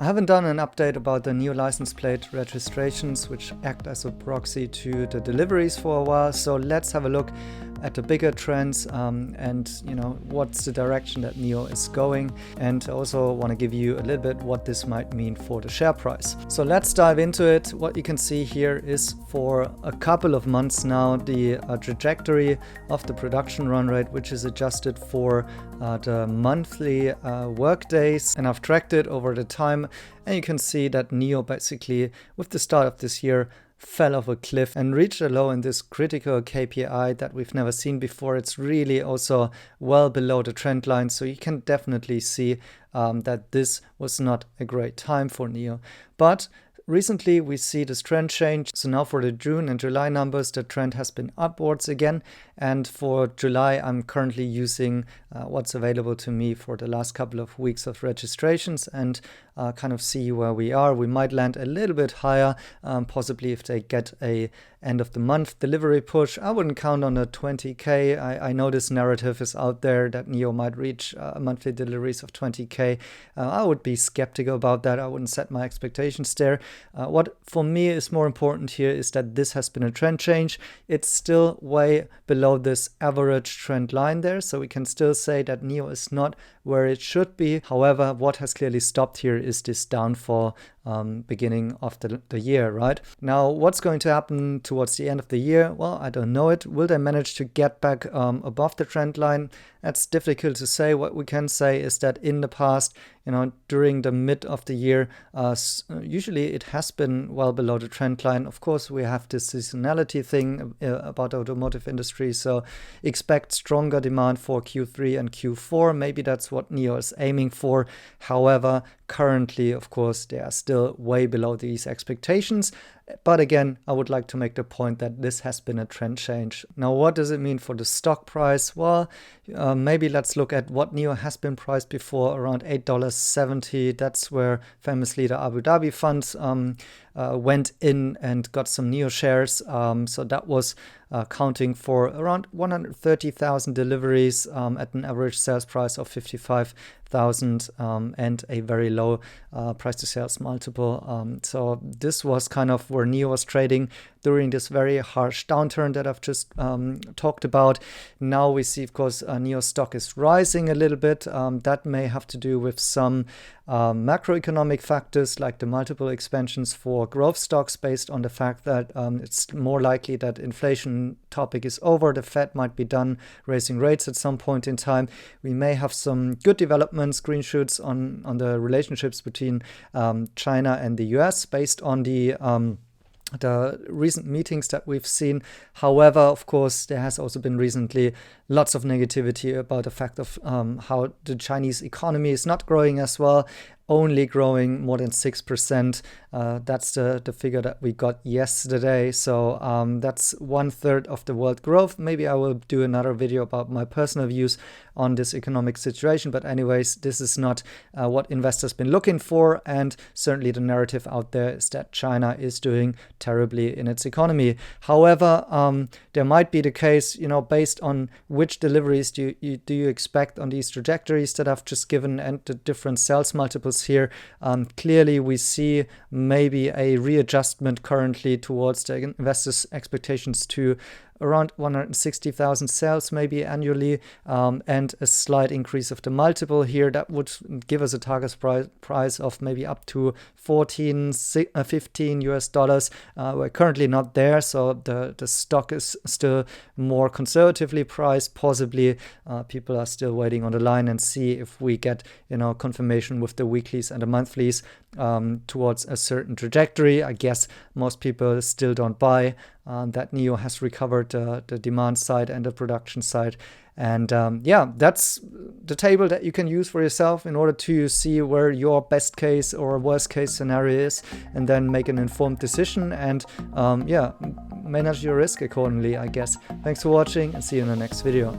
haven't done an update about the NIO license plate registrations, which act as a proxy to the deliveries for a while. So let's have a look at the bigger trends and what's the direction that NIO is going, and I also want to give you a little bit what this might mean for the share price. So let's dive into it. What you can see here is for a couple of months now the trajectory of the production run rate, which is adjusted for the monthly work days, and I've tracked it over the time, and you can see that NIO basically with the start of this year fell off a cliff and reached a low in this critical KPI that we've never seen before. It's really also well below the trend line, so you can definitely see that this was not a great time for NIO. But recently we see this trend change. So now for the June and July numbers, the trend has been upwards again. And for July, I'm currently using what's available to me for the last couple of weeks of registrations and kind of see where we are. We might land a little bit higher, possibly if they get a end of the month delivery push. I wouldn't count on the 20K. I know this narrative is out there that NIO might reach monthly deliveries of 20K. I would be skeptical about that. I wouldn't set my expectations there. What for me is more important here is that this has been a trend change. It's still way below this average trend line there, so we can still say that NIO is not where it should be. However, what has clearly stopped here is this downfall beginning of the year, right? Now, what's going to happen towards the end of the year? Well, I don't know it. Will they manage to get back above the trend line? That's difficult to say. What we can say is that in the past, during the mid of the year, usually it has been well below the trend line. Of course, we have this seasonality thing about the automotive industry, so expect stronger demand for Q3 and Q4. Maybe that's what NIO is aiming for. However, currently, of course, they are still way below these expectations. But again, I would like to make the point that this has been a trend change. Now, what does it mean for the stock price? Well, maybe let's look at what NIO has been priced before, around $8.70. That's where famously the Abu Dhabi funds went in and got some NIO shares. So that was counting for around 130,000 deliveries at an average sales price of 55,000 and a very low price to sales multiple. So this was kind of where NIO was trading during this very harsh downturn that I've just talked about. Now we see, of course, NIO stock is rising a little bit. That may have to do with some macroeconomic factors like the multiple expansions for growth stocks, based on the fact that it's more likely that inflation topic is over. The Fed might be done raising rates at some point in time. We may have some good developments, green shoots on the relationships between China and the US based on the recent meetings that we've seen. However, of course, there has also been recently lots of negativity about the fact of how the Chinese economy is not growing as well, only growing more than 6%. That's the figure that we got yesterday. So that's 1/3 of the world growth. Maybe I will do another video about my personal views on this economic situation. But anyways, this is not what investors been looking for. And certainly the narrative out there is that China is doing terribly in its economy. However, there might be the case, based on which deliveries do you expect on these trajectories that I've just given and the different sales multiples here. Clearly, we see maybe a readjustment currently towards the investors' expectations to around 160,000 sales maybe annually, and a slight increase of the multiple here. That would give us a target price of maybe up to 14, 15 US dollars. We're currently not there, so the stock is still more conservatively priced. Possibly people are still waiting on the line and see if we get confirmation with the weeklies and the monthlies towards a certain trajectory. I guess most people still don't buy that NIO has recovered the demand side and the production side. And that's the table that you can use for yourself in order to see where your best case or worst case scenario is, and then make an informed decision and manage your risk accordingly, I guess. Thanks for watching and see you in the next video.